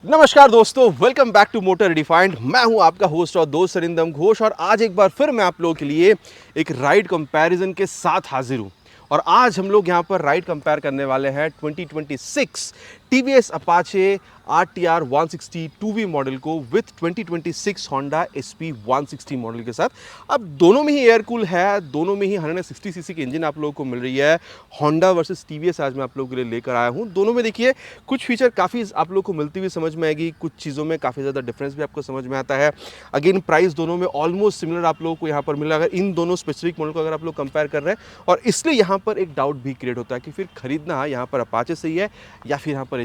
नमस्कार दोस्तों, welcome back to motor redefined. मैं हूं आपका होस्ट और दोस्त सरिंदम घोष और आज एक बार फिर मैं आप लोगों के लिए एक राइड कंपैरिजन के साथ हाजिर हूं। और आज हम लोग यहां पर राइड कंपेयर करने वाले हैं 2026 TVS Apache RTR 160 2V model को विथ 2026 होंडा SP 160 मॉडल के साथ। अब दोनों में ही एयर कूल है, दोनों में ही 160 सीसी की इंजन आप लोगों को मिल रही है। होंडा वर्सेस टीवीएस आज मैं आप लोगों के लिए लेकर आया हूं। दोनों में देखिए कुछ फीचर काफ़ी आप लोगों को मिलती हुई समझ में आएगी, कुछ चीज़ों में काफ़ी ज़्यादा डिफरेंस भी आपको समझ में आता है। अगेन प्राइस दोनों में ऑलमोस्ट सिमिलर आप लोगों को यहाँ पर मिला। अगर इन दोनों स्पेसिफिक मॉडल को अगर आप लोग कंपेयर कर रहे हैं, और इसलिए यहाँ पर एक डाउट भी क्रिएट होता है कि फिर खरीदना यहाँ पर अपाचे सही है या फिर यहाँ पर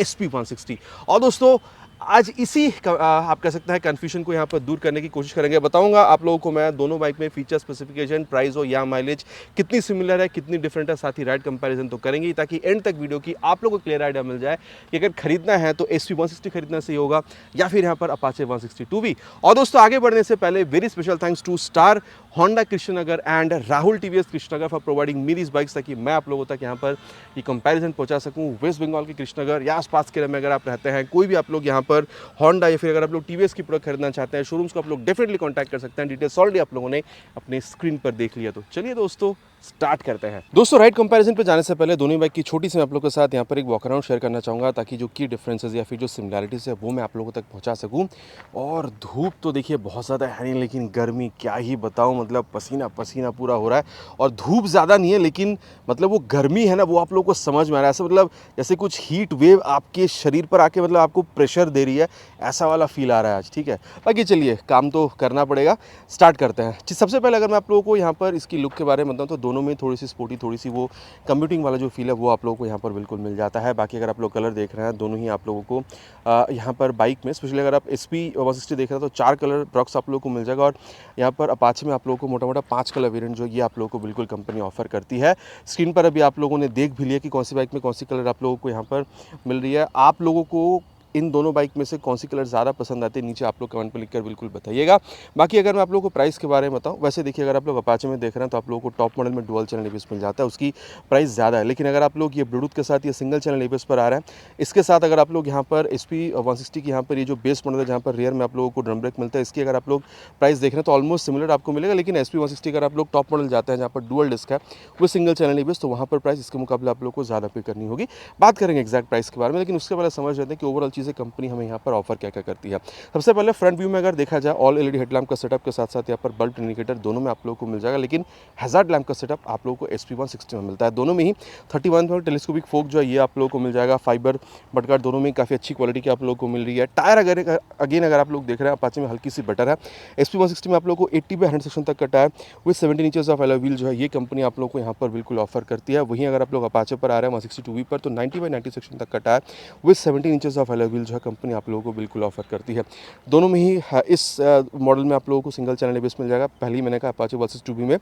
SP 160। और दोस्तों आज इसी आप कह सकते हैं कन्फ्यूजन को यहाँ पर दूर करने की कोशिश करेंगे। बताऊंगा आप लोगों को मैं दोनों बाइक में फीचर स्पेसिफिकेशन, प्राइस हो या माइलेज कितनी सिमिलर है कितनी डिफरेंट है, साथ ही राइड कंपैरिजन तो करेंगे ताकि एंड तक वीडियो की आप लोगों को क्लियर आइडिया मिल जाए कि अगर खरीदना है तो SP 160 खरीदना सही होगा या फिर यहाँ पर अपाचे 160 2V। और दोस्तों आगे बढ़ने से पहले very special thanks to Star Honda Krishnanagar and Rahul TVS Krishnanagar for providing me this bikes, ताकि मैं आप लोगों तक यहाँ पर ये कंपैरिजन पहुंचा सकूं। वेस्ट बंगाल के कृष्णनगर या आसपास के में अगर आप रहते हैं, कोई भी आप लोग यहाँ पर होंडा या फिर अगर आप लोग TVS की प्रोडक्ट खरीदना चाहते हैं, शोरूम्स को आप लोग डेफिनेटली कॉन्टैक्ट कर सकते हैं। डिटेल्स ऑलरेडी आप लोगों ने अपने स्क्रीन पर देख लिया। तो चलिए दोस्तों स्टार्ट करते हैं। दोस्तों राइड कंपैरिजन पे जाने से पहले दोनों बाइक की छोटी सी मैं आप लोगों के साथ यहाँ पर एक वॉक अराउंड शेयर करना चाहूँगा, ताकि जो की डिफरेंसेस या फिर जो सिमिलैरिटीज़ है वो मैं आप लोगों तक पहुँचा सकूँ। और धूप तो देखिए बहुत ज़्यादा है नहीं, लेकिन गर्मी क्या ही बताऊँ, मतलब पसीना पसीना पूरा हो रहा है। और धूप ज़्यादा नहीं है, लेकिन मतलब वो गर्मी है ना, वो आप लोगों को समझ में आ रहा है। ऐसा मतलब जैसे कुछ हीट वेव आपके शरीर पर आके मतलब आपको प्रेशर दे रही है, ऐसा वाला फील आ रहा है आज। ठीक है, बाकी चलिए काम तो करना पड़ेगा, स्टार्ट करते हैं। सबसे पहले अगर मैं आप लोगों को यहाँ पर इसकी लुक के बारे में बताऊँ तो दोनों में थोड़ी सी स्पोर्टी, थोड़ी सी वो कम्यूटिंग वाला जो फील है वो आप लोगों को यहाँ पर बिल्कुल मिल जाता है। बाकी अगर आप लोग कलर देख रहे हैं, दोनों ही आप लोगों को यहाँ पर बाइक में स्पेशली अगर आप SP 160 देख रहे हैं तो 4 कलर बॉक्स आप लोगों को मिल जाएगा। और यहाँ पर अपाचे में आप लोगों को मोटा मोटा 5 कलर वेरिएंट जो ये आप लोगों को बिल्कुल कंपनी ऑफर करती है। स्क्रीन पर अभी आप लोगों ने देख भी लिया कि कौन सी बाइक में कौन सी कलर आप लोगों को यहाँ पर मिल रही है। आप लोगों को इन दोनों बाइक में से कौन सी कलर ज़्यादा पसंद आते हैं, नीचे आप लोग कमेंट पर लिखकर बिल्कुल बताइएगा। बाकी अगर मैं आप लोगों को प्राइस के बारे में बताऊं, वैसे देखिए अगर आप लोग अपाचे में देख रहे हैं तो आप लोगों को टॉप मॉडल में डुअल चैनल ABS मिल जाता है, उसकी प्राइस ज़्यादा है। लेकिन अगर आप लोग ये ब्लूटूथ के साथ ये सिंगल चैनल ABS पर आ रहा है, इसके साथ अगर आप लोग यहाँ पर SP 160 की यहाँ पर ये जो बेस मॉडल है जहाँ पर रियर में आप लोगों को ड्रम ब्रेक मिलता है, इसकी अगर आप लोग प्राइस देख रहे हैं तो ऑलमोस्ट सिमिलर आपको मिलेगा। लेकिन SP 160 अगर आप लोग टॉप मॉडल जाते हैं जहाँ पर डुअल डिस्क है वो सिंगल चैनल ABS, तो वहाँ पर प्राइस इसके मुकाबले आप लोग को ज़्यादा पे करनी होगी। बात करेंगे एक्जैक्ट प्राइस के बारे में, लेकिन उसके पहले समझ लेते हैं कि ओवरऑल चीज़ें कंपनी हमें यहाँ पर ऑफर क्या क्या करती है। सबसे पहले फ्रंट व्यू में अगर देखा जाए, ऑल LED हेडलैम्प का सेटअप के साथ साथ यहाँ पर बल्ब इंडिकेटर दोनों में आप लोगों को मिल जाएगा। लेकिन हैजार्ड लैम्प का सेटअप आप लोगों को SP 160 में मिलता है। दोनों में ही 31 टेलीस्कोपिक फोक जो है ये आप लोगों को मिल जाएगा। फाइबर बटगार्ड दोनों में काफ़ी अच्छी क्वालिटी की आप लोगों को मिल रही है। टायर अगर आप लोग देख रहे हैं, अपाचे में हल्की सी बटर है। SP 160 में आप लोगों को 80/100 सेक्शन तक का tyre with 17 inches of alloy wheel जो है ये कंपनी आप लोगों को यहाँ पर बिल्कुल ऑफर करती है। वहीं अगर आप लोग अपाचे पर आ रहे हैं 160 2V पर, तो 90/90 सेक्शन तक का tyre with 17 inches of alloy wheel जो है कंपनी आप लोगों को बिल्कुल ऑफर करती है। दोनों में ही इस मॉडल में आप लोगों को सिंगल चैनल ABS मिल जाएगा। पहले ही मैंने कहा अपाचे वर्सेस 2V में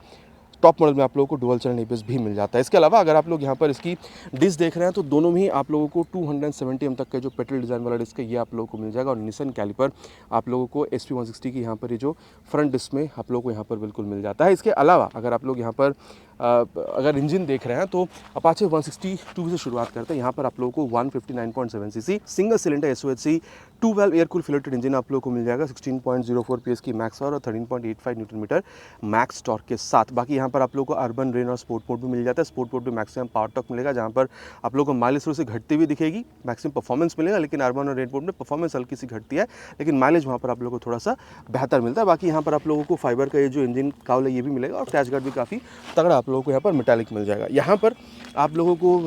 टॉप मॉडल में आप लोगों को डुअल चैनल ABS भी मिल जाता है। इसके अलावा अगर आप लोग यहाँ पर इसकी डिस्क देख रहे हैं तो दोनों में ही आप लोगों को 270 mm तक का जो पेट्रोल डिज़ाइन वाला डिस्क है ये आप लोगों को मिल जाएगा। और निसन कैलिपर आप लोगों को SP 160 की यहाँ पर ये जो फ्रंट डिस्क में आप लोगों को यहाँ पर बिल्कुल मिल जाता है। इसके अलावा अगर आप लोग यहाँ पर अगर इंजन देख रहे हैं तो अपाचे 160 2V से शुरुआत करते हैं। यहाँ पर आप लोगों को 159.7 cc single cylinder SOHC 2 valve air cool फिलेटेड इंजन आप लोगों को मिल जाएगा। 16.04 PS की मैक्स और 13.85 न्यूटन मीटर मैक्स टॉर्क के साथ। बाकी यहाँ पर आप लोगों को अर्बन, रेन और स्पोर्ट मोड भी मिल जाता है। स्पोर्ट मोड में मैक्सिमम पावर टॉर्क मिलेगा, जहाँ पर आप लोगों को माइलेज थोड़ी सी घटती हुई दिखेगी, मैक्सिमम परफॉर्मेंस मिलेगा। लेकिन अर्बन और रेन मोड में परफॉर्मेंस हल्की सी घटती है, लेकिन माइलेज वहाँ पर आप लोगों को थोड़ा सा बेहतर मिलता है। बाकी यहाँ पर आप लोगों को फाइबर का ये जो इंजन काउल है ये भी मिलेगा, और क्रैश गार्ड भी काफ़ी तगड़ा आप लोगों को यहाँ पर मेटालिक मिल जाएगा। यहाँ पर आप लोगों को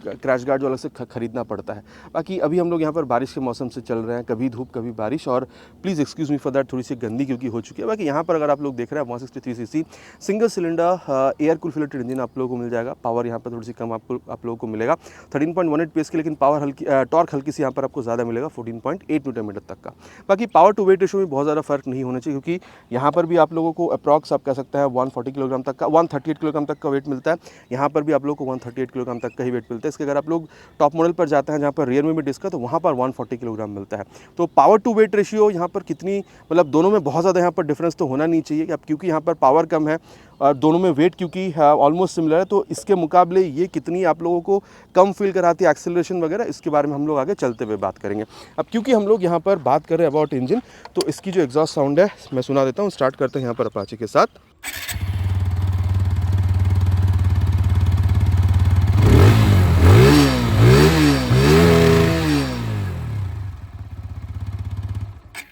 क्रैश गार्ड जो अलग से खरीदना पड़ता है। बाकी अभी हम लोग यहाँ पर बारिश के मौसम से चल रहे हैं, कभी धूप कभी बारिश, और please excuse me for that, थोड़ी सी गंदी क्योंकि हो चुकी है। बाकी यहाँ पर अगर आप लोग देख रहे हैं 163 cc single cylinder air cool फिलेटेड इंजन आप लोगों को मिल जाएगा। पावर यहाँ पर थोड़ी सी कम आप लोगों को मिलेगा 13.18 PS की, लेकिन पावर हल्की टॉर्क हल्की सी यहाँ पर आपको ज़्यादा मिलेगा 14.8 न्यूटन मीटर तक का। बाकी पावर टू वेट रेशो में बहुत ज़्यादा फर्क नहीं होना चाहिए, क्योंकि यहाँ पर भी आप लोगों को अप्रॉक्स आप कह सकते हैं 140 किलोग्राम तक का 138 किलोग्राम तक का वेट मिलता है। यहाँ पर भी आप लोगों को 138 किलोग्राम तक का ही वेट मिलता है। इसके। अगर आप लोग टॉप मॉडल पर जाते हैं जहाँ पर रियर में भी डिस्क है तो वहाँ पर 140 किलोग्राम मिलता है। तो पावर टू वेट रेशियो यहाँ पर कितनी, मतलब दोनों में बहुत ज़्यादा यहाँ पर डिफरेंस तो होना नहीं चाहिए। अब क्योंकि यहाँ पर पावर कम है और दोनों में वेट क्योंकि ऑलमोस्ट सिमिलर है, तो इसके मुकाबले ये कितनी आप लोगों को कम फील कराती है एक्सेलरेशन वगैरह, इसके बारे में हम लोग आगे चलते हुए बात करेंगे। अब क्योंकि हम लोग यहाँ पर बात कर रहे हैं अबाउट इंजन, तो इसकी जो एग्जॉस्ट साउंड है मैं सुना देता हूँ। स्टार्ट करते हैं यहाँ पर अपाचे के साथ।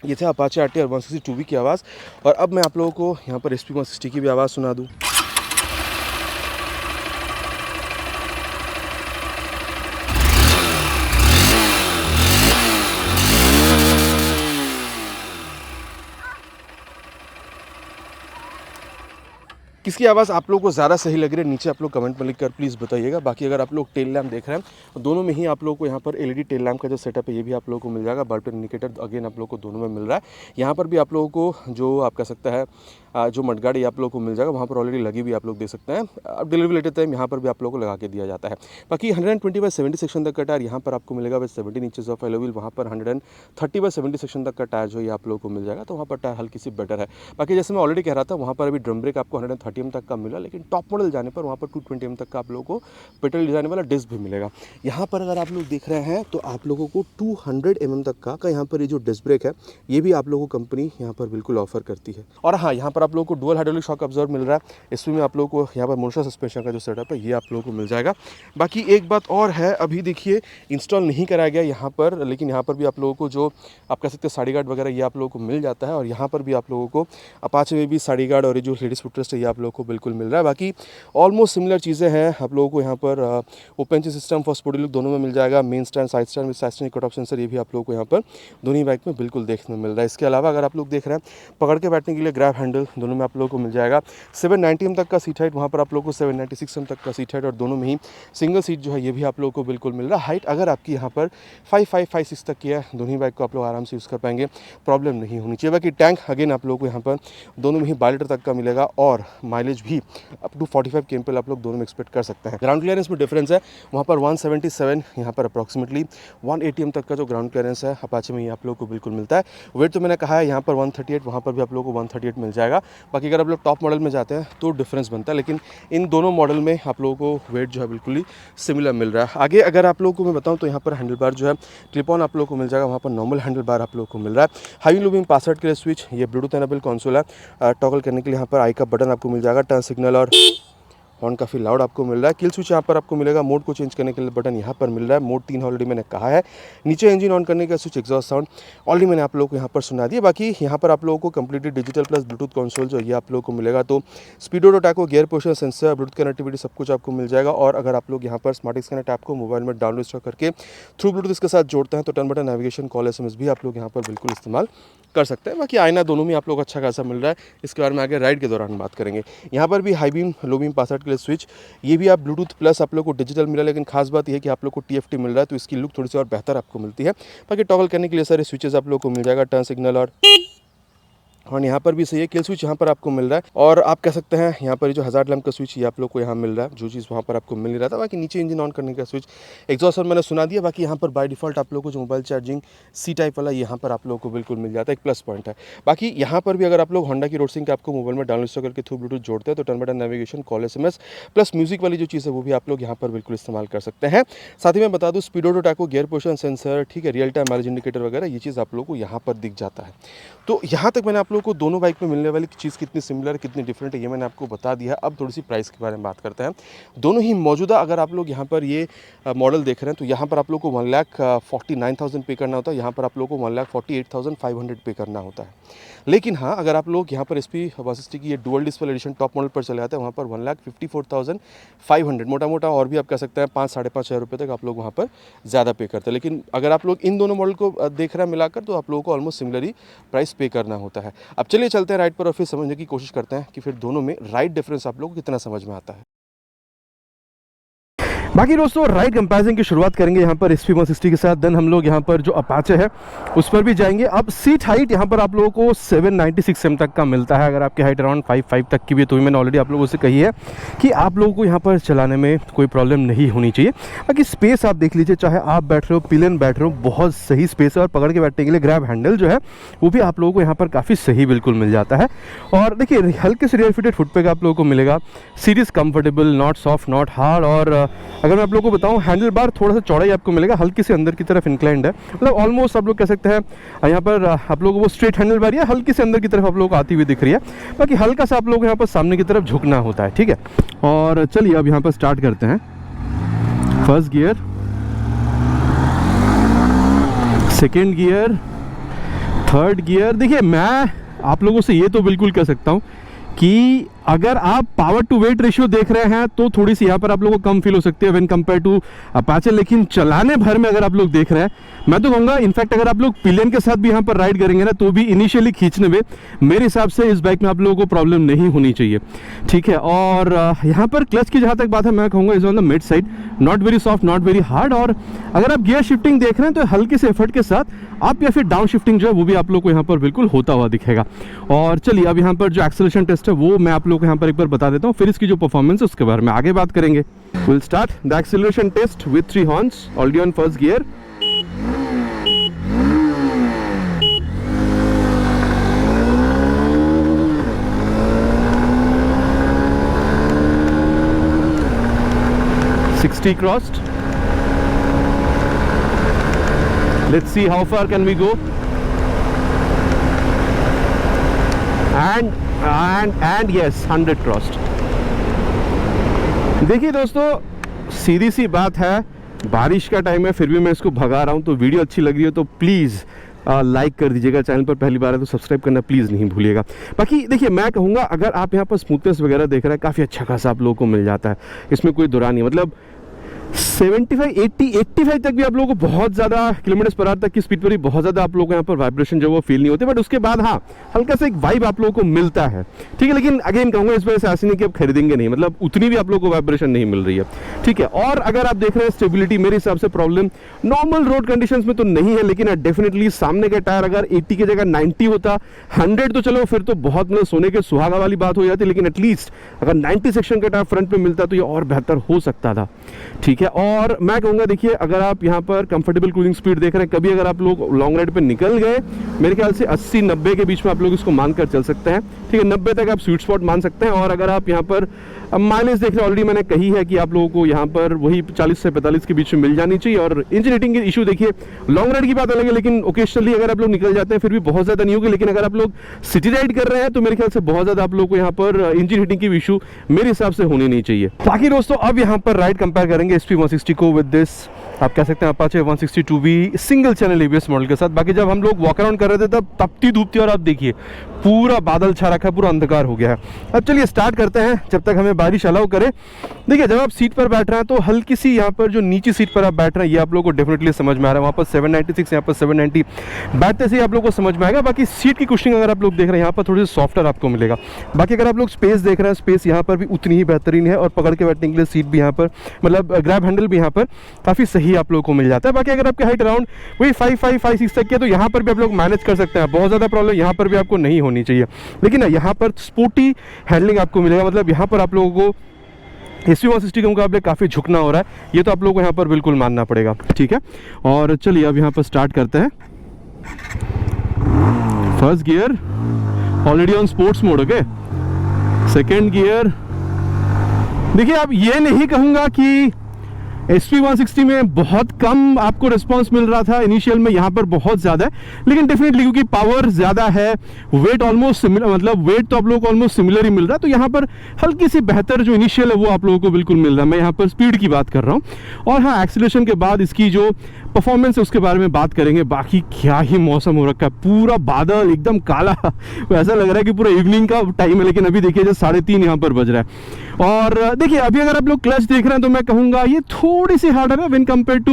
ये थे अपाचे RTR 160 2V की आवाज़। और अब मैं आप लोगों को यहाँ पर SP 160 की भी आवाज़ सुना दूँ। किसकी आवाज़ आप लोगों को ज़्यादा सही लग रही है नीचे आप लोग कमेंट में लिखकर प्लीज़ बताइएगा। बाकी अगर आप लोग टेल लैम्प देख रहे हैं तो दोनों में ही आप लोगों को यहाँ पर LED टेल लैम्प का जो सेटअप है ये भी आप लोगों को मिल जाएगा। बल्ब इंडिकेटर अगेन आप लोगों को दोनों में मिल रहा है। यहाँ पर भी आप लोगों को जो आप कह सकता है जो मडगाड़ी आप लोगों को मिल जाएगा वहाँ पर ऑलरेडी लगी भी आप लोग देख सकते हैं। अब डिलीवरी लेते टाइम यहाँ पर भी आप लोगों को लगा के दिया जाता है। बाकी 120/70 सेक्शन तक का टायर यहाँ पर आपको मिलेगा with 17 inches of yellow wheel. वहाँ पर 130/70 सेक्शन तक का टायर जो ये आप लोगों को मिल जाएगा, तो वहाँ पर टायर हल्की सी बेटर है। बाकी जैसे मैं ऑलरेडी कह रहा था वहाँ पर अभी ड्रम ब्रेक आपको 130 mm तक का मिला, लेकिन टॉप मॉडल जाने पर वहाँ पर 220 mm तक का आप लोगों को पेट्रोल डिजाइन वाला डिस्क भी मिलेगा। यहाँ पर अगर आप लोग देख रहे हैं तो आप लोगों को 200 mm तक का यहाँ पर ये जो डिस्क ब्रेक है ये भी आप लोगों को कंपनी यहाँ पर बिल्कुल ऑफर करती है। और हाँ, यहाँ पर आप लोगों को डुअल हाइड्रोलिक शॉक अब्जॉर्बर मिल रहा है। इसमें आप लोगों को यहाँ पर मोनोशॉक सस्पेंशन का जो सेटअप है ये आप लोगों को मिल जाएगा। बाकी एक बात और है, अभी देखिए इंस्टॉल नहीं कराया गया यहाँ पर, लेकिन यहाँ पर भी आप लोगों को जो आप कह सकते हैं साड़ी गार्ड वगैरह ये आप लोगों को मिल जाता है। और यहाँ पर भी आप लोगों को अपाचे में भी साड़ी गार्ड और ये जो लेडीज फुटरेस्ट है ये आप लोगों को बिल्कुल मिल रहा है। बाकी ऑलमोस्ट सिमिलर चीज़ें हैं आप लोगों को यहाँ पर। ओपन ची सिस्टम फर्स्ट बॉडी लुक दोनों में मिल जाएगा। Main stand side stand with side stand cut off sensor ये भी आप लोगों को यहाँ पर दोनों बाइक में बिल्कुल देखने को मिल रहा है। इसके अलावा अगर आप लोग देख रहे हैं पकड़ के बैठने के लिए ग्रैब हैंडल दोनों में आप लोगों को मिल जाएगा। 790 mm तक का सीट हाइट, वहाँ पर आप लोगों को 796 mm तक का सीट हाइट और दोनों में ही सिंगल सीट जो है ये भी आप लोगों को बिल्कुल मिल रहा है। हाइट अगर आपकी यहाँ पर 5556 तक की है, दोनों ही बाइक को आप लोग आराम से यूज़ कर पाएंगे, प्रॉब्लम नहीं होनी चाहिए। बाकी टैंक अगेन आप लोगों को यहाँ पर दोनों में ही 12 लीटर तक का मिलेगा और माइलेज भी अप टू 45 km आप लोग दोनों में एक्सपेक्ट कर सकते हैं। ग्राउंड क्लियरेंस में डिफरेंस है, वहाँ पर 177, यहाँ पर अप्रॉक्सीमेटली 180 mm तक का जो ग्राउंड क्लियरेंस है अपाचे में ये आप लोग को बिल्कुल मिलता है। वेट तो मैंने कहा है यहाँ पर 138, वहाँ पर भी आप लोगों को 138 मिल जाएगा। बाकी अगर आप लोग टॉप मॉडल में जाते हैं तो डिफरेंस बनता है, लेकिन इन दोनों मॉडल में आप लोगों को वेट जो है बिल्कुल ही सिमिलर मिल रहा है। आगे अगर आप लोगों को मैं बताऊं तो यहाँ पर हैंडल बार जो है क्लिप ऑन आप लोगों को मिल जाएगा, वहाँ पर नॉर्मल हैंडल बार आप लोगों को मिल रहा है। हाई लो बीम पासवर्ड के लिए स्विच, ये ब्लूटूथ एनेबल कंसोल है। टॉगल करने के लिए यहाँ पर आई का बटन आपको मिल जाएगा। टर्न सिग्नल और हॉर्न काफ़ी लाउड आपको मिल रहा है। किल स्विच यहाँ पर आपको मिलेगा। मोड को चेंज करने के लिए बटन यहाँ पर मिल रहा है। मोड 3 ऑलरेडी मैंने कहा है। नीचे इंजन ऑन करने का स्विच, एग्जॉस्ट साउंड ऑलरेडी मैंने आप लोगों को यहाँ पर सुना दिया। बाकी यहाँ पर आप लोगों को completely digital plus Bluetooth console जो ये आप लोगों को मिलेगा। तो speedo tacho, gear position sensor, Bluetooth connectivity सब कुछ आपको मिल जाएगा। और अगर आप लोग यहाँ पर स्मार्ट कनेक्ट ऐप को मोबाइल में डाउनलोड इंस्टॉल करके थ्रू ब्लूटूथ इसके साथ जोड़ते हैं तो turn button, navigation, call, SMS भी आप लोग यहाँ पर बिल्कुल इस्तेमाल कर सकते हैं। बाकी आईना दोनों में आप लोग अच्छा खासा मिल रहा है। इसके बारे में आगे राइड के दौरान बात करेंगे। यहाँ पर भी high beam low beam password के लिए स्विच, ये भी आप ब्लूटूथ प्लस आप लोग को डिजिटल मिला, लेकिन खास बात यह है कि आप लोग को TFT मिल रहा है, तो इसकी लुक थोड़ी सी और बेहतर आपको मिलती है। बाकी टॉगल करने के लिए सारे स्विचेस आप लोग को मिल जाएगा। टर्न सिग्नल और यहाँ पर भी सही है। किल स्विच यहाँ पर आपको मिल रहा है। और आप कह सकते हैं यहाँ पर जो हज़ार्ड लैंप का स्विच ये आप लोग को यहाँ मिल रहा है, जो चीज़ वहाँ पर आपको मिल नहीं रहा था। बाकी नीचे इंजन ऑन करने का स्विच, एग्जॉस्ट और मैंने सुना दिया। बाकी यहाँ पर बाय डिफॉल्ट आप लोग को जो मोबाइल चार्जिंग C टाइप वाला यहाँ पर आप लोगों को बिल्कुल मिल जाता है, एक प्लस पॉइंट है। बाकी यहाँ पर भी अगर आप लोग होंडा की रोड सिंह के आपको मोबाइल में डाउनलोड इंस्टॉल करके थ्रू ब्लूटूथ जोड़ते हैं तो turn button, navigation, call, SMS plus music वाली जो चीज़ है वो भी आप लोग यहाँ पर बिल्कुल इस्तेमाल कर सकते हैं। साथ ही मैं बता दूँ स्पीडो टैको, गियर पोजिशन सेंसर, ठीक है, रियल टाइम माइलेज इंडिकेटर वगैरह ये चीज़ आप लोग को यहाँ पर दिख जाता है। तो यहाँ तक मैंने आप लोगों को दोनों बाइक में मिलने वाली चीज़ कितनी सिमिलर कितनी डिफरेंट है ये मैंने आपको बता दिया। अब थोड़ी सी प्राइस के बारे में बात करते हैं। दोनों ही मौजूदा अगर आप लोग यहाँ पर ये मॉडल देख रहे हैं तो यहाँ पर आप लोग को 1,49,000 पे करना होता है, यहाँ पर आप लोग को 1,48,500 पे करना होता है। लेकिन हाँ, अगर आप लोग यहाँ पर SP 160 की ये dual display edition top model पर चले आते हैं वहाँ पर 1,54,500 मोटा मोटा और भी आप कह सकते हैं 5-5.5 हज़ार रुपये तक आप लोग वहाँ पर ज़्यादा पे करते हैं। लेकिन अगर आप लोग इन दोनों मॉडल को देख रहे हैं मिलाकर तो आप लोगों को ऑलमोस्ट सिमिलर ही प्राइस पे करना होता है। अब चलिए चलते हैं राइड पर और फिर समझने की कोशिश करते हैं कि फिर दोनों में राइड डिफरेंस आप लोगों को कितना समझ में आता है। बाकी दोस्तों राइड कंपैरिजन की शुरुआत करेंगे यहाँ पर SP160 के साथ, देन हम लोग यहाँ पर जो अपाचे है उस पर भी जाएंगे। अब सीट हाइट यहाँ पर आप लोगों को 796 mm तक का मिलता है। अगर आपकी हाइट अराउंड 5'5" तक की भी है तो मैंने ऑलरेडी आप लोगों से कही है कि आप लोगों को यहाँ पर चलाने में कोई प्रॉब्लम नहीं होनी चाहिए। बाकी स्पेस आप देख लीजिए, चाहे आप बैठ रहे हो पिलियन बैठ रहे हो, बहुत सही स्पेस है। और पकड़ के बैठने के लिए ग्रैब हैंडल जो है वो भी आप लोगों को यहाँ पर काफ़ी सही बिल्कुल मिल जाता है। और देखिए हल्के से रियर फिटेड फुट पे आप लोगों को मिलेगा। Seat is comfortable, not soft not hard. और अगर मैं आप लोगों को बताऊं हैंडल बार थोड़ा सा चौड़ा ही आपको मिलेगा, हल्की से अंदर की तरफ इंक्लाइंड है, मतलब ऑलमोस्ट आप लोग कह सकते हैं यहाँ पर आप लोगों को वो स्ट्रेट हैंडल बार है, हल्की से अंदर की तरफ आप लोगों को आती हुई दिख रही है। बाकी हल्का सा आप लोग यहाँ पर सामने की तरफ झुकना होता है, ठीक है। और चलिए अब यहाँ पर स्टार्ट करते हैं। First gear, second gear, third gear. देखिए मैं आप लोगों से ये तो बिल्कुल कह सकता हूँ कि अगर आप पावर टू वेट रेशियो देख रहे हैं तो थोड़ी सी यहाँ पर आप लोगों को कम फील हो सकती है व्हेन कंपेयर टू अपाचे, लेकिन चलाने भर में अगर आप लोग देख रहे हैं, मैं तो कहूँगा इनफैक्ट अगर आप लोग पिलियन के साथ भी यहाँ पर राइड करेंगे ना तो भी इनिशियली खींचने में मेरे हिसाब से इस बाइक में आप लोगों को प्रॉब्लम नहीं होनी चाहिए, ठीक है। और यहाँ पर क्लच की जहाँ तक बात है मैं कहूँगा is on the mid side, not very soft not very hard. और अगर आप गियर शिफ्टिंग देख रहे हैं तो हल्के से एफर्ट के साथ आप या फिर डाउन शिफ्टिंग जो है वो भी आप लोग को यहाँ पर बिल्कुल होता हुआ दिखेगा। और चलिए अब यहाँ पर जो एक्सेलरेशन टेस्ट है वो मैं आप लोग को यहाँ पर एक बार बता देता हूँ, फिर इसकी जो परफॉर्मेंस है उसके बारे में आगे बात करेंगे। Will start the acceleration test with 3 horns already on first gear. Crossed. Let's see how far can we go. And yes, 100 crossed. देखिए दोस्तों सीधी सी बात है, बारिश का टाइम है फिर भी मैं इसको भगा रहा हूँ, तो वीडियो अच्छी लग रही है तो प्लीज़ लाइक कर दीजिएगा। चैनल पर पहली बार है तो सब्सक्राइब करना प्लीज़ नहीं भूलिएगा। बाकी देखिए मैं कहूँगा अगर आप यहाँ पर स्मूथनेस वगैरह देख रहे हैं काफ़ी अच्छा खासा आप लोगों को मिल जाता है, इसमें कोई दुरा नहीं। मतलब 75, 80, 85 तक भी आप लोगों को बहुत ज़्यादा किलोमीटर पर आवर तक की स्पीड पर भी बहुत ज़्यादा आप लोगों को यहाँ पर वाइब्रेशन जो वो फील नहीं होते, बट उसके बाद हाँ हल्का सा एक वाइब आप लोगों को मिलता है, ठीक है। लेकिन अगेन कहूँगा इस वजह से ऐसे नहीं कि आप खरीदेंगे नहीं, मतलब उतनी भी आप लोगों को वाइब्रेशन नहीं मिल रही है, ठीक है। और अगर आप देख रहे हैं स्टेबिलिटी, मेरे हिसाब से प्रॉब्लम नॉर्मल रोड कंडीशंस में तो नहीं है, लेकिन डेफिनेटली सामने का टायर अगर 80 की जगह 90 होता, 100 तो चलो फिर तो बहुत मतलब सोने के सुहागा वाली बात हो जाती, लेकिन एटलीस्ट अगर 90 सेक्शन का टायर फ्रंट पे मिलता तो ये और बेहतर हो सकता था, ठीक है। और मैं कहूँगा देखिए अगर आप यहाँ पर कंफर्टेबल क्रूजिंग स्पीड देख रहे हैं, कभी अगर आप लोग लॉन्ग राइड पे निकल गए, मेरे ख्याल से 80-90 के बीच में आप लोग इसको मानकर चल सकते हैं, ठीक है। 90 तक आप स्वीट स्पॉट मान सकते हैं। और अगर आप यहाँ पर माइलेज देख रहे हैं, ऑलरेडी मैंने कही है कि आप लोगों को यहाँ पर वही 40 से 45 के बीच में मिल जानी चाहिए। और इंजन हीटिंग की इशू देखिए लॉन्ग राइड की बात अलग है, लेकिन ओकेजनली अगर आप लोग निकल जाते हैं फिर भी बहुत ज़्यादा नहीं होगी, लेकिन अगर आप लोग सिटी राइड कर रहे हैं तो मेरे ख्याल से बहुत ज़्यादा आप लोग को यहाँ पर इंजन हीटिंग की इशू मेरे हिसाब से होनी नहीं चाहिए। बाकी दोस्तों अब यहाँ पर राइड कंपेयर करेंगे SP160 को विद दिस आप कह सकते हैं Apache 162B single channel ABS model के साथ। बाकी जब हम लोग वॉक अराउंड कर रहे थे तब तपती धूप थी और आप देखिए पूरा बादल छा रखा है, पूरा अंधकार हो गया है। अब चलिए स्टार्ट करते हैं जब तक हमें बारिश अलाउ करे। देखिए जब आप सीट पर बैठ रहे हैं तो हल्की सी यहाँ पर जो नीचे सीट पर आप बैठ रहे हैं ये आप लोगों को डेफिनेटली समझ में आ रहा है। वहाँ पर 796 यहाँ पर 790 बैठते से ही आप लोग को समझ में आएगा। बाकी सीट की कुशनिंग अगर आप लोग देख रहे हैं यहाँ पर थोड़ी सी सॉफ्टर आपको मिलेगा। बाकी अगर आप लोग स्पेस देख रहे हैं, स्पेस यहाँ पर भी उतनी ही बेहतरीन है और पकड़ के बैठने के लिए सीट भी यहाँ पर मतलब ग्रैब हैंडल भी यहाँ पर काफ़ी सही आप लोग को मिल जाता है। बाकी अगर आपकी हाइट अराउंड वही 5'5", 5'6" तक की है तो यहाँ पर भी आप लोग मैनेज कर सकते हैं, बहुत ज़्यादा प्रॉब्लम यहाँ पर भी आपको नहीं होनी चाहिए। लेकिन यहाँ पर स्पोर्टी हैंडलिंग आपको मिलेगा, मतलब यहाँ पर आप लोगों को SP160 के मुकाबले काफ़ी झुकना हो रहा है, ये तो आप लोगों को यहाँ पर बिल्कुल मानना पड़ेगा, ठीक है। और चलिए अब यहाँ पर स्टार्ट करते हैं। First gear already on sports mode, okay. Second gear, देखिए अब ये नहीं कहूँगा कि SP160 में बहुत कम आपको रिस्पांस मिल रहा था इनिशियल में, यहाँ पर बहुत ज़्यादा है, लेकिन डेफिनेटली क्योंकि पावर ज़्यादा है, वेट ऑलमोस्ट सिमिलर, मतलब वेट तो आप लोगों को ऑलमोस्ट सिमिलर ही मिल रहा है, तो यहाँ पर हल्की सी बेहतर जो इनिशियल है वो आप लोगों को बिल्कुल मिल रहा है। मैं यहाँ पर स्पीड की बात कर रहा हूँ। और हाँ एक्सीलरेशन के बाद इसकी जो परफॉर्मेंस है उसके बारे में बात करेंगे। बाकी क्या ही मौसम हो रखा है, पूरा बादल एकदम काला, ऐसा लग रहा है कि पूरा इवनिंग का टाइम है, लेकिन अभी देखिए जो 3:30 यहाँ पर बज रहा है। और देखिए अभी अगर आप लोग क्लच देख रहे हैं तो मैं कहूँगा ये थोड़ी सी हार्डर है व्हेन कंपेयर टू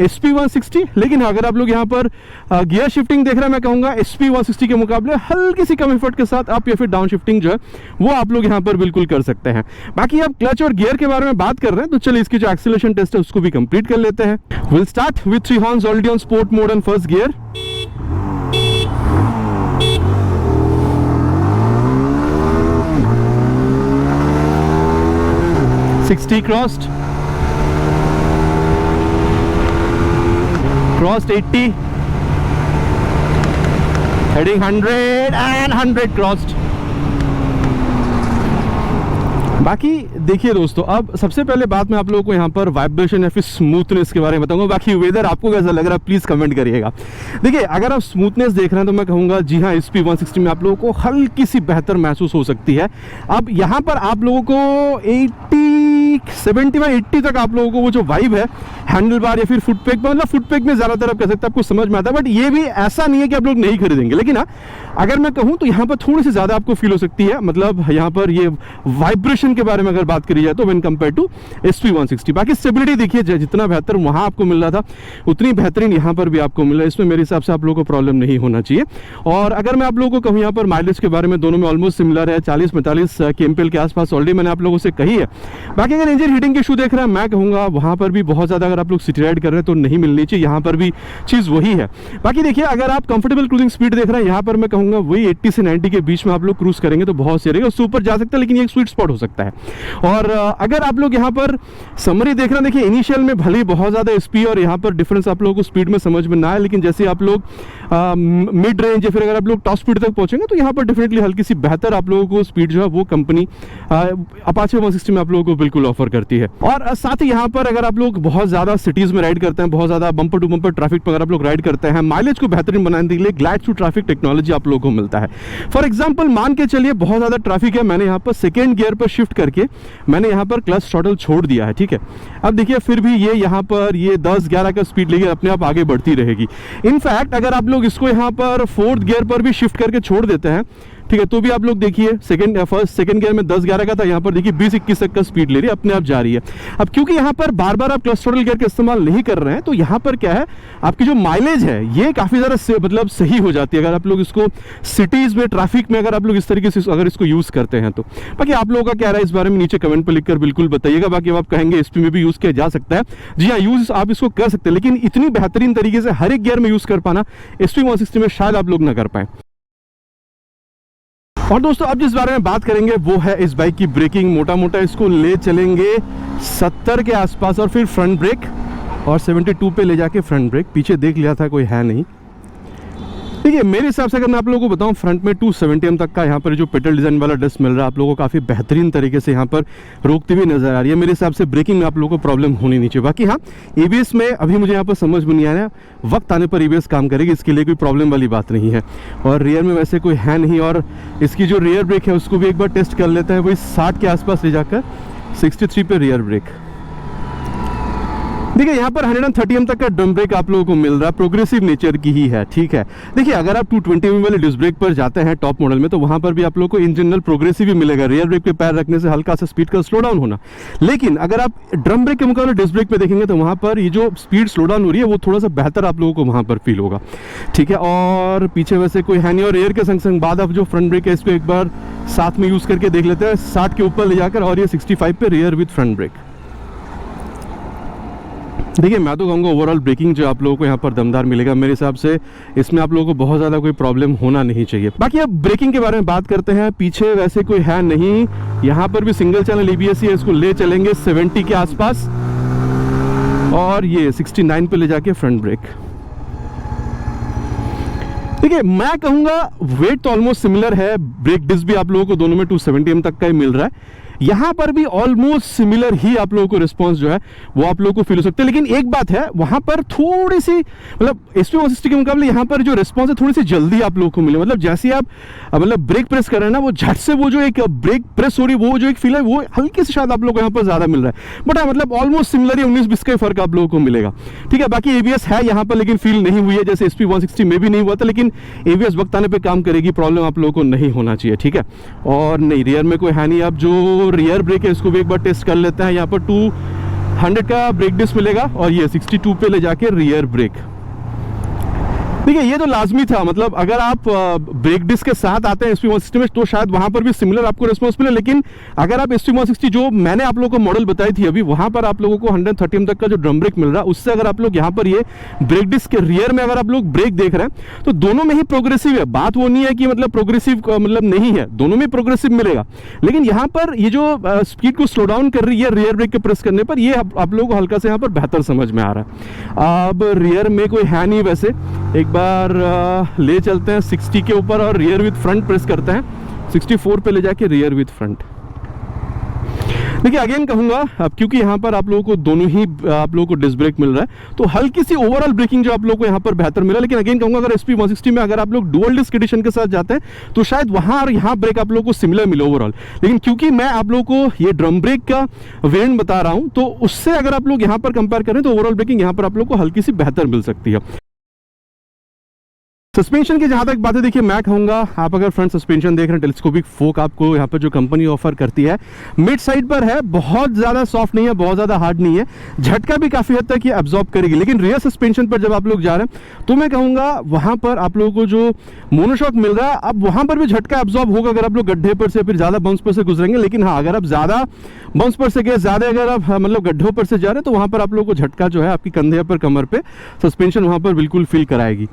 SP160, लेकिन अगर आप लोग यहाँ पर गियर शिफ्टिंग देख रहे हैं, मैं कहूँगा SP160 के मुकाबले हल्की सी कम एफर्ट के साथ अप या फिर डाउन शिफ्टिंग जो है वो आप लोग यहाँ पर बिल्कुल कर सकते हैं। बाकी आप क्लच और गियर के बारे में बात कर रहे हैं तो चलिए इसकी जो एक्सीलरेशन टेस्ट है उसको भी कंप्लीट कर लेते हैं। Will start with 3 horns already on sport mode and first gear. crossed 80, heading 100 and 100 crossed। बाकी देखिए दोस्तों, अब सबसे पहले बात मैं आप लोगों को यहाँ पर वाइब्रेशन या फिर स्मूथनेस के बारे में बताऊंगा। बाकी वेदर आपको कैसा लग रहा है प्लीज़ कमेंट करिएगा। देखिए अगर आप स्मूथनेस देख रहे हैं तो मैं कहूँगा जी हाँ, SP160 में आप लोगों को हल्की सी बेहतर महसूस हो सकती है। अब यहाँ पर आप लोगों को 75-80 तक आप लोगों को वो जो वाइब है हैंडल बार या फिर फुट पेग, मतलब फुट पेग में ज़्यादातर आप कह सकते हैं आपको समझ में आता है, बट ये भी ऐसा नहीं है कि आप लोग नहीं खरीदेंगे। लेकिन हाँ, अगर मैं कहूँ तो यहाँ पर थोड़ी सी ज़्यादा आपको फील हो सकती है, मतलब यहाँ पर ये वाइब्रेशन के बारे में अगर बात करी जाए तो व्हेन कंपेयर टू SP160। बाकी स्टेबिलिटी देखिए जितना बेहतर वहाँ आपको मिल रहा था उतनी बेहतरीन यहाँ पर भी आपको मिल रहा है। इसमें मेरे हिसाब से आप लोगों को प्रॉब्लम नहीं होना चाहिए। और अगर मैं आप लोगों को कहूँ यहाँ पर माइलेज के बारे में, दोनों में ऑलमोस्ट सिमिलर है, 40-45 kmpl के आसपास ऑलरेडी मैंने आप लोगों से कही है। बाकी अगर इंजन हीटिंग के इशू देख रहे हैं, मैं कहूँगा वहाँ पर भी बहुत ज़्यादा अगर आप लोग सिटी राइड कर रहे हैं तो नहीं मिलनी चाहिए, यहाँ पर भी चीज़ वही है। बाकी देखिए अगर आप कंफर्टेबल क्रूजिंग स्पीड देख रहे हैं, यहाँ पर मैं कहूँगा वही 80 से 90 के बीच में आप लोग क्रूज करेंगे तो बहुत सही रहेगा। उससे ऊपर जा सकता है लेकिन ये एक स्वीट स्पॉट हो सकता है। और अगर आप लोग यहाँ पर समरी देख रहे हैं, देखिए इनिशियल में भले ही बहुत ज़्यादा SP और यहाँ पर डिफरेंस आप लोगों को स्पीड में समझ में ना आए, लेकिन जैसे आप लोग मिड रेंज या फिर अगर आप लोग टॉप स्पीड तक पहुँचेंगे तो यहाँ पर डेफिनेटली हल्की सी बेहतर आप लोगों को स्पीड जो है वो कंपनी अपाचे 160 में आप लोगों को बिल्कुल ऑफर करती है। और साथ ही यहाँ पर अगर आप लोग बहुत ज़्यादा सिटीज़ में राइड करते हैं, बहुत ज़्यादा बम्पर टू बम्पर ट्रैफिक पर अगर आप लोग राइड करते हैं, माइलेज को बेहतरीन बनाने के लिए ग्लाइड टू ट्रैफिक टेक्नोलॉजी आप लोगों को मिलता है। फॉर एग्जाम्पल मान के चलिए बहुत ज़्यादा ट्रैफिक है, मैंने यहाँ पर सेकेंड गियर पर शिफ्ट करके मैंने यहाँ पर क्लच थ्रॉटल छोड़ दिया है, ठीक है। अब देखिए फिर भी ये यहाँ पर ये 10-11 का स्पीड लेके अपने आप आगे बढ़ती रहेगी। इनफैक्ट अगर आप लोग इसको यहाँ पर फोर्थ गियर पर भी शिफ्ट करके छोड़ देते हैं, ठीक है, तो भी आप लोग देखिए सेकंड गियर में 10-11 का था, यहाँ पर देखिए 20-21 तक का स्पीड ले रही है, अपने आप जा रही है। अब क्योंकि यहाँ पर बार बार आप क्लच थ्रॉटल गियर का इस्तेमाल नहीं कर रहे हैं तो यहाँ पर क्या है, आपकी जो माइलेज है ये काफ़ी ज़्यादा मतलब सही हो जाती है अगर आप लोग इसको सिटीज़ में ट्रैफिक में अगर आप लोग इस तरीके से अगर इसको यूज़ करते हैं तो। बाकी आप लोगों का क्या रहा है इस बारे में नीचे कमेंट पर लिखकर बिल्कुल बताइएगा। बाकी आप कहेंगे SP में भी यूज़ किया जा सकता है, जी हाँ यूज़ आप इसको कर सकते हैं, लेकिन इतनी बेहतरीन तरीके से हर एक गियर में यूज़ कर पाना SP160 में शायद आप लोग ना कर पाएँ। और दोस्तों अब जिस बारे में बात करेंगे वो है इस बाइक की ब्रेकिंग। मोटा मोटा इसको ले चलेंगे 70 के आसपास और फिर फ्रंट ब्रेक, और 72 पे ले जाके फ्रंट ब्रेक। पीछे देख लिया था कोई है नहीं। देखिए मेरे हिसाब से अगर मैं आप लोगों को बताऊं, फ्रंट में 270 m तक का यहाँ पर जो पेटल डिज़ाइन वाला डिस्क मिल रहा है आप लोगों को काफ़ी बेहतरीन तरीके से यहाँ पर रोकती हुई नजर आ रही है। मेरे हिसाब से ब्रेकिंग में आप लोगों को प्रॉब्लम होनी नहीं चाहिए। बाकी हाँ, ABS में अभी मुझे यहाँ पर समझ में नहीं आ रहा, वक्त आने पर ABS काम करेगी, इसके लिए कोई प्रॉब्लम वाली बात नहीं है। और रियर में वैसे कोई है नहीं, और इसकी जो रियर ब्रेक है उसको भी एक बार टेस्ट कर लेते हैं, वही 60 के आसपास ले जाकर 63 पे रियर ब्रेक। देखिए यहाँ पर 130 m तक का ड्रम ब्रेक आप लोगों को मिल रहा है, प्रोग्रेसिव नेचर की ही है, ठीक है। देखिए अगर आप 220 mm वाले डिस्क ब्रेक पर जाते हैं टॉप मॉडल में तो वहाँ पर भी आप लोगों को इन जनरल प्रोग्रेसिव ही मिलेगा, रियर ब्रेक पे पैर रखने से हल्का सा स्पीड का स्लो डाउन होना। लेकिन अगर आप ड्रम ब्रेक के मुकाबले डिस्क ब्रेक पे देखेंगे तो वहाँ पर ये जो स्पीड स्लो डाउन हो रही है वो थोड़ा सा बेहतर आप लोगों को वहाँ पर फील होगा, ठीक है। और पीछे वैसे कोई है नहीं, और एयर के संग संग बाद आप जो फ्रंट ब्रेक है इसको एक बार साथ में यूज़ करके देख लेते हैं 60 के ऊपर ले जाकर, और ये 65 पे रियर विथ फ्रंट ब्रेक। देखिए मैं तो कहूँगा ओवरऑल ब्रेकिंग जो आप लोगों को यहाँ पर दमदार मिलेगा। मेरे हिसाब से इसमें आप लोगों को बहुत ज़्यादा कोई प्रॉब्लम होना नहीं चाहिए। बाकी अब ब्रेकिंग के बारे में बात करते हैं। पीछे वैसे कोई है नहीं, यहाँ पर भी सिंगल चैनल ABS है, इसको ले चलेंगे 70 के आसपास, और ये 69 पे ले जाके फ्रंट ब्रेक। देखिए मैं कहूँगा वेट तो ऑलमोस्ट सिमिलर है, ब्रेक डिस्क भी आप लोगों को दोनों में 270 m तक का ही मिल रहा है। यहाँ पर भी ऑलमोस्ट सिमिलर ही आप लोगों को रिस्पांस जो है वो आप लोगों को फील हो सकता है। लेकिन एक बात है, वहाँ पर थोड़ी सी मतलब SP160 के मुकाबले यहाँ पर जो रिस्पांस है थोड़ी सी जल्दी आप लोगों को मिले। मतलब जैसे आप मतलब ब्रेक प्रेस कर रहे हैं ना, वो झट से वो जो एक ब्रेक प्रेस हो रही है वो जो एक फील है वो हल्की से शायद आप लोगों को यहाँ पर ज़्यादा मिल रहा है। बट हाँ मतलब ऑलमोस्ट सिमिलर ही 19-20 का फर्क आप लोगों को मिलेगा, ठीक है। बाकी ABS है यहाँ पर लेकिन फील नहीं हुई है जैसे SP160 में भी नहीं हुआ था, लेकिन ABS वक्त आने पर काम करेगी, प्रॉब्लम आप लोगों को नहीं होना चाहिए, ठीक है। और नहीं रियर में कोई है नहीं। अब जो रियर ब्रेक है इसको भी एक बार टेस्ट कर लेते हैं। यहाँ पर 100 का ब्रेक डिस्क मिलेगा और ये 62 पे ले जाके रियर ब्रेक। देखिए ये तो लाजमी था, मतलब अगर आप ब्रेक डिस्क के साथ आते हैं SP160 में तो शायद वहां पर भी सिमिलर आपको रिस्पॉन्स मिले, लेकिन अगर आप SP160 जो मैंने आप लोगों को मॉडल बताई थी अभी, वहां पर आप लोगों को 130 mm तक का जो ड्रम ब्रेक मिल रहा है, उससे अगर आप लोग यहाँ पर ये ब्रेक डिस्क के रियर में अगर आप लोग ब्रेक देख रहे हैं तो दोनों में ही प्रोग्रेसिव है। बात वो नहीं है कि मतलब प्रोग्रेसिव मतलब नहीं है, दोनों में प्रोग्रेसिव मिलेगा, लेकिन यहाँ पर ये जो स्पीड को स्लो डाउन कर रही है रियर ब्रेक के प्रेस करने पर, ये आप लोगों को हल्का से यहाँ पर बेहतर समझ में आ रहा है। अब रियर में कोई है नहीं वैसे, एक बार ले चलते हैं 60 के ऊपर और रियर विद फ्रंट प्रेस करते हैं 64 पे ले जाके रियर विद फ्रंट। देखिए अगेन कहूंगा अब क्योंकि यहाँ पर आप लोगों को दोनों ही आप लोगों को डिस्क ब्रेक मिल रहा है तो हल्की सी ओवरऑल ब्रेकिंग जो आप लोगों को यहाँ पर बेहतर मिला, लेकिन अगेन कहूंगा अगर SP160 में अगर आप लोग डुअल डिस्क एडिशन के साथ जाते हैं तो शायद वहां और यहाँ ब्रेक आप लोगों को सिमिलर मिले ओवरऑल, लेकिन क्योंकि मैं आप लोगों को ये ड्रम ब्रेक का वेरिएंट बता रहा हूं तो उससे अगर आप लोग यहाँ पर कंपेयर करें तो ओवरऑल ब्रेकिंग यहाँ पर आप लोग को हल्की सी बेहतर मिल सकती है। सस्पेंशन की जहां तक बात है, देखिए मैं कहूंगा आप अगर फ्रंट सस्पेंशन देख रहे हैं टेलीस्कोपिक फोक आपको यहाँ पर जो कंपनी ऑफर करती है मिड साइड पर है, बहुत ज्यादा सॉफ्ट नहीं है, बहुत ज्यादा हार्ड नहीं है, झटका भी काफी हद तक ये अब्जॉर्ब करेगी, लेकिन रियर सस्पेंशन पर जब आप लोग जा रहे हैं तो मैं कहूंगा वहां पर आप लोगों को जो मोनोशॉक मिल रहा है अब वहां पर भी झटका अब्जॉर्ब होगा अगर आप लोग गड्ढे पर से फिर ज्यादा बम्स पर से गुजरेंगे, लेकिन हाँ अगर आप ज्यादा बम्स पर से गए, ज्यादा अगर आप मतलब गड्ढों पर से जा रहे हैं तो वहां पर आप लोगों को झटका जो है आपकी कंधे पर कमर पे सस्पेंशन वहां पर बिल्कुल फील कराएगी।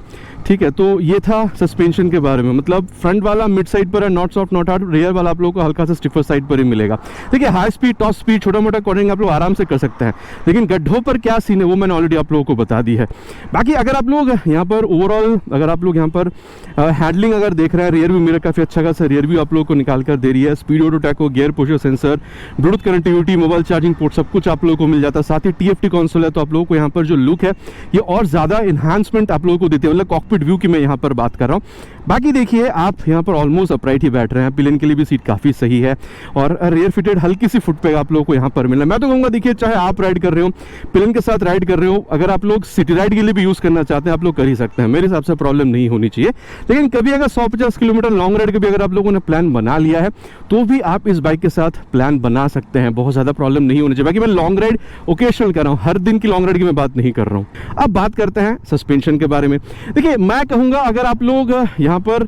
ठीक है, तो ये था सस्पेंशन के बारे में, मतलब फ्रंट वाला मिड साइड पर है, not soft not hard, rear वाला आप लोगों को हल्का सा स्टिफर साइड पर ही मिलेगा। देखिए हाई स्पीड टॉप स्पीड छोटा मोटा कॉर्नरिंग आप लोग आराम से कर सकते हैं, लेकिन गड्ढों पर क्या सीन है वो मैंने ऑलरेडी आप लोगों को बता दी है। बाकी अगर आप लोग यहाँ पर ओवरऑल अगर आप लोग यहाँ पर हैंडलिंग अगर देख रहे हैं, रियर व्यू मिरर काफी अच्छा खासा रियर व्यू आप लोगों को निकाल कर दे रही है, speed auto taco, gear posture sensor, Bluetooth connectivity, mobile charging port सब कुछ आप लोगों को मिल जाता है, साथ ही TFT कंसोल है, तो आप लोगों को यहाँ पर जो लुक है ये और ज्यादा एनहांसमेंट आप लोगों को देती है, मतलब कॉकपिट व्यू की मैं यहाँ पर बात कर रहा हूँ। बाकी देखिए आप यहाँ पर ऑलमोस्ट अपराइट ही बैठ रहे हैं, पिलियन के लिए भी सीट काफी सही है और रियर फिटेड हल्की सी फुट पे आप लोगों को यहाँ पर मिला। मैं तो कहूँगा देखिए चाहे आप राइड कर रहे हो, पिलियन के साथ राइड कर रहे हो, अगर आप लोग सिटी राइड के लिए भी यूज करना चाहते हैं आप लोग कर ही सकते हैं, मेरे हिसाब से प्रॉब्लम नहीं होनी चाहिए। लेकिन कभी अगर 150 किलोमीटर लॉन्ग राइड का भी अगर आप लोगों ने प्लान बना लिया है तो भी आप इस बाइक के साथ प्लान बना सकते हैं, बहुत ज्यादा प्रॉब्लम नहीं होनी चाहिए। बाकी मैं लॉन्ग राइड ओकेशनल कर रहा हूँ, हर दिन की लॉन्ग राइड की मैं बात नहीं कर रहा हूँ। अब बात करते हैं सस्पेंशन के बारे में। देखिए मैं कहूँगा अगर आप लोग यहाँ पर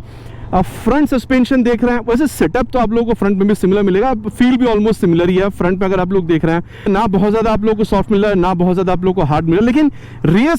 फ्रंट सस्पेंशन देख रहे हैं, वैसे सेटअप तो आप लोगों को फ्रंट में भी सिमिलर मिलेगा, फील भी ऑलमोस्ट सिमिलर ही है। फ्रंट में अगर आप लोग देख रहे हैं ना बहुत ज्यादा आप लोगों को सॉफ्ट मिल रहा है, ना बहुत ज्यादा आप लोगों को हार्ड मिल रहा है, लेकिन रियर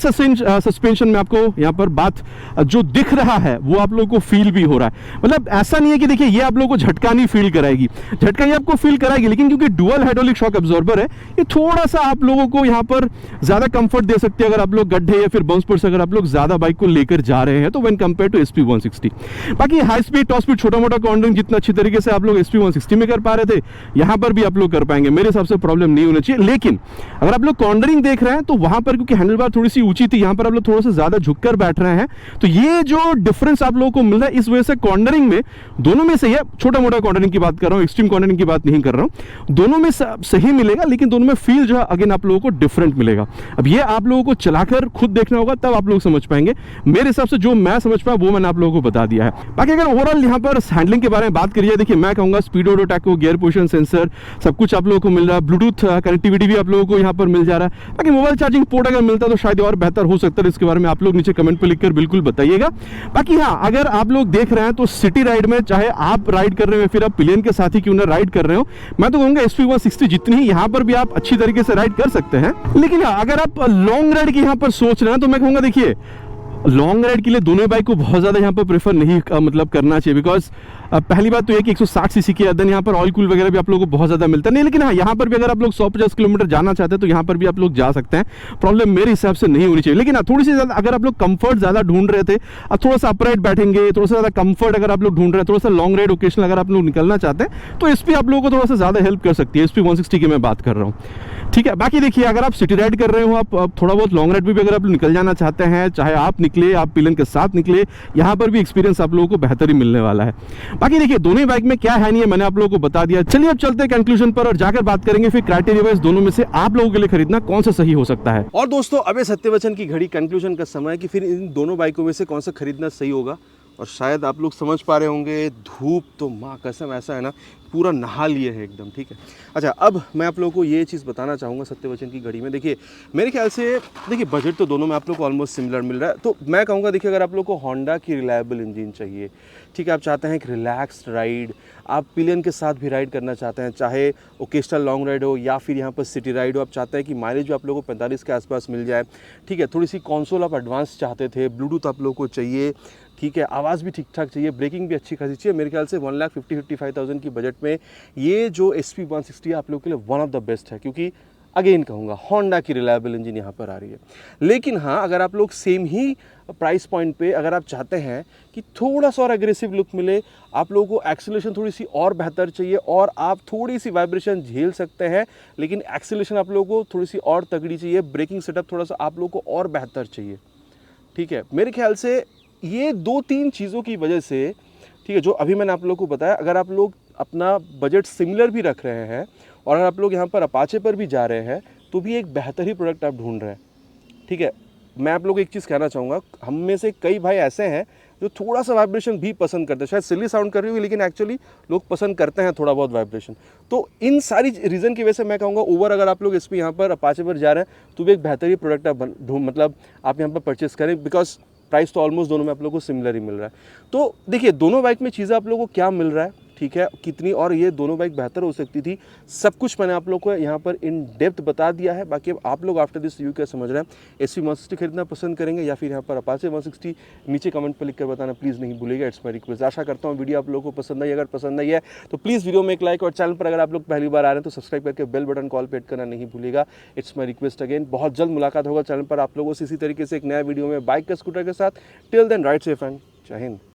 सस्पेंशन में आपको यहाँ पर बात जो दिख रहा है वो आप लोगों को फील भी हो रहा है। मतलब ऐसा नहीं है कि देखिए ये आप लोगों को झटका नहीं फील कराएगी, झटका ये आपको फील कराएगी, लेकिन क्योंकि डुअल हाइड्रोलिक शॉक एब्जॉर्बर है ये थोड़ा सा आप लोगों को यहाँ पर ज्यादा कंफर्ट दे सकती है अगर आप लोग गड्ढे या फिर बम्स पर से अगर आप लोग ज्यादा बाइक को लेकर जा रहे हैं तो व्हेन कंपेयर टू SP160। बाकी हाई स्पीड टॉप स्पीड छोटा मोटा कॉर्नरिंग जितना अच्छी तरीके से आप लोग SP160 में कर पा रहे थे यहां पर भी आप लोग कर पाएंगे, मेरे हिसाब से प्रॉब्लम नहीं होनी चाहिए। लेकिन अगर आप लोग कॉर्नरिंग देख रहे हैं तो वहां पर क्योंकि हैंडल बार थोड़ी सी ऊंची थी, यहां पर आप लोग थोड़ा सा ज्यादा झुककर बैठ रहे हैं, तो ये जो डिफरेंस आप लोगों को मिल रहा है इस वजह से कॉर्नरिंग में दोनों में सही है, छोटा मोटा कॉर्नरिंग की बात कर रहा हूं, एक्सट्रीम कॉर्नरिंग की बात नहीं कर रहा हूं, दोनों में सही मिलेगा, लेकिन दोनों में फील जो है अगेन आप लोगों को डिफरेंट मिलेगा। अब ये आप लोगों को चलाकर खुद देखना होगा तब आप लोग समझ पाएंगे, मेरे हिसाब से जो मैं समझ पाया वो मैंने आप लोगों को बता दिया है। बाकी अगर ओवरऑल यहाँ पर हैंडलिंग के बारे में बात करिए, देखिए मैं कहूंगा speed auto taco, gear position sensor सब कुछ आप लोगों को मिल रहा है, ब्लूटूथ कनेक्टिविटी भी आप लोगों को यहाँ पर मिल जा रहा है। बाकी मोबाइल चार्जिंग पोर्ट अगर मिलता तो शायद और बेहतर हो सकता है, इसके बारे में आप लोग नीचे कमेंट पर लिखकर बिल्कुल बताइएगा। बाकी हाँ अगर आप लोग देख रहे हैं तो सिटी राइड में चाहे आप राइड कर रहे हो फिर आप पिलियन के साथ ही क्यों ना राइड कर रहे हो, मैं तो कहूंगा SP160 जितनी ही यहाँ पर भी आप अच्छी तरीके से राइड कर सकते हैं। लेकिन हाँ अगर आप लॉन्ग राइड की यहाँ पर सोच रहे हैं तो मैं कहूंगा देखिए लॉन्ग राइड के लिए दोनों बाइक को बहुत ज्यादा यहाँ पर प्रेफर नहीं मतलब करना चाहिए, बिकॉज पहली बात तो ये कि 160 सीसी की देन यहाँ पर ऑयल कूल वगैरह भी आप लोगों को बहुत ज्यादा मिलता नहीं, लेकिन हाँ यहाँ पर भी अगर आप लोग 150 किलोमीटर जाना चाहते हैं तो यहाँ पर भी आप लोग जा सकते हैं, प्रॉब्लम मेरे हिसाब से नहीं होनी चाहिए। लेकिन हाँ थोड़ी सी ज्यादा अगर आप लोग कंफर्ट ज्यादा ढूंढ रहे थे, अब थोड़ा सा अपराइट बैठेंगे, थोड़ा सा ज्यादा कंफर्ट अगर आप लोग ढूंढ रहे हैं, थोड़ा सा लॉन्ग राइड ओकेशनल अगर आप लोग निकलना चाहते हैं तो SP आप लोगों को थोड़ा सा ज्यादा हेल्प कर सकती है, SP160 की मैं बात कर रहा हूँ। ठीक है, बाकी देखिए अगर आप सिटी राइड कर रहे हो, आप थोड़ा बहुत लॉन्ग राइड भी अगर आप निकल जाना चाहते हैं, चाहे आप निकले आप पिलियन के साथ निकले, यहाँ पर भी एक्सपीरियंस आप लोगों को बेहतर ही मिलने वाला है। बाकी देखिए दोनों बाइक में क्या है नहीं है मैंने आप लोगों को बता दिया। चलिए अब चलते हैं कंक्लूजन पर और जाकर बात करेंगे फिर क्राइटेरिया वाइज दोनों में से आप लोगों के लिए खरीदना कौन सा सही हो सकता है। और दोस्तों अब सत्यवचन की घड़ी कंक्लूजन का समय है कि फिर इन दोनों बाइकों में से कौन सा खरीदना सही होगा। और शायद आप लोग समझ पा रहे होंगे धूप तो माँ कसम ऐसा है ना पूरा नहा लिए हैं एकदम, ठीक है। अच्छा, अब मैं आप लोगों को ये चीज़ बताना चाहूँगा सत्यवचन की घड़ी में। देखिए मेरे ख्याल से देखिए बजट तो दोनों में आप लोग को ऑलमोस्ट सिमिलर मिल रहा है, तो मैं कहूँगा देखिए अगर आप लोग को होंडा की रिलायबल इंजन चाहिए, ठीक है, आप चाहते हैं एक रिलैक्स्ड राइड, आप पिलियन के साथ भी राइड करना चाहते हैं, चाहे ओकेशनल लॉन्ग राइड हो या फिर यहाँ पर सिटी राइड हो, आप चाहते हैं कि माइलेज भी आप लोगों को 45 के आसपास मिल जाए, ठीक है, थोड़ी सी कंसोल आप एडवांस चाहते थे, ब्लूटूथ आप लोगों को चाहिए, ठीक है, आवाज़ भी ठीक ठाक चाहिए, ब्रेकिंग भी अच्छी खासी चाहिए, मेरे ख्याल से 1,50,000-55,000 की बजट में ये जो SP160 है आप लोगों के लिए वन ऑफ द बेस्ट है, क्योंकि अगेन कहूँगा होंडा की रिलायबल इंजन यहाँ पर आ रही है। लेकिन हाँ, अगर आप लोग सेम ही प्राइस पॉइंट पे अगर आप चाहते हैं कि थोड़ा सा और एग्रेसिव लुक मिले, आप लोगों को एक्सेलरेशन थोड़ी सी और बेहतर चाहिए और आप थोड़ी सी वाइब्रेशन झेल सकते हैं, लेकिन एक्सेलरेशन आप लोगों को थोड़ी सी और तगड़ी चाहिए, ब्रेकिंग सेटअप थोड़ा सा आप लोगों को और बेहतर चाहिए, ठीक है। मेरे ख्याल से ये 2-3 चीज़ों की वजह से, ठीक है, जो अभी मैंने आप लोगों को बताया, अगर आप लोग अपना बजट सिमिलर भी रख रहे हैं और अगर आप लोग यहाँ पर अपाचे पर भी जा रहे हैं तो भी एक बेहतर ही प्रोडक्ट आप ढूंढ रहे हैं, ठीक है। मैं आप लोगों को एक चीज़ कहना चाहूँगा, हम में से कई भाई ऐसे हैं जो थोड़ा सा वाइब्रेशन भी पसंद करते हैं, शायद सिली साउंड कर रही होगी लेकिन एक्चुअली लोग पसंद करते हैं थोड़ा बहुत वाइब्रेशन। तो इन सारी रीज़न की वजह से मैं कहूँगा ओवर अगर आप लोग इस पर यहाँ पर अपाचे पर जा रहे हैं तो भी एक बेहतर ही प्रोडक्ट आप मतलब आप यहाँ पर परचेस करें, बिकॉज प्राइस तो ऑलमोस्ट दोनों में आप लोगों को सिमिलर ही मिल रहा है। तो देखिए दोनों बाइक में चीज़ें आप लोगों को क्या मिल रहा है, ठीक है, कितनी और ये दोनों बाइक बेहतर हो सकती थी, सब कुछ मैंने आप लोग को यहाँ पर इन डेप्थ बता दिया है। बाकी अब आप लोग आफ्टर दिस रिव्यू क्या समझ रहे हैं, SP160 खरीदना पसंद करेंगे या फिर यहाँ पर अपाचे 160, नीचे कमेंट पर लिखकर बताना प्लीज़ नहीं भूलिएगा, इट्स माई रिक्वेस्ट। आशा करता हूँ वीडियो आप लोगों को पसंद आई, अगर पसंद आई है तो प्लीज़ वीडियो में एक लाइक और चैनल पर अगर आप लोग पहली बार आ रहे हैं तो सब्सक्राइब करके बेल बटन कॉल पे हिट करना नहीं भूलिएगा, इट्स माई रिक्वेस्ट अगेन। बहुत जल्द मुलाकात होगा चैनल पर आप लोगों से इसी तरीके से एक नया वीडियो में बाइक का स्कूटर के साथ। Till then ride safe and जय हिंद।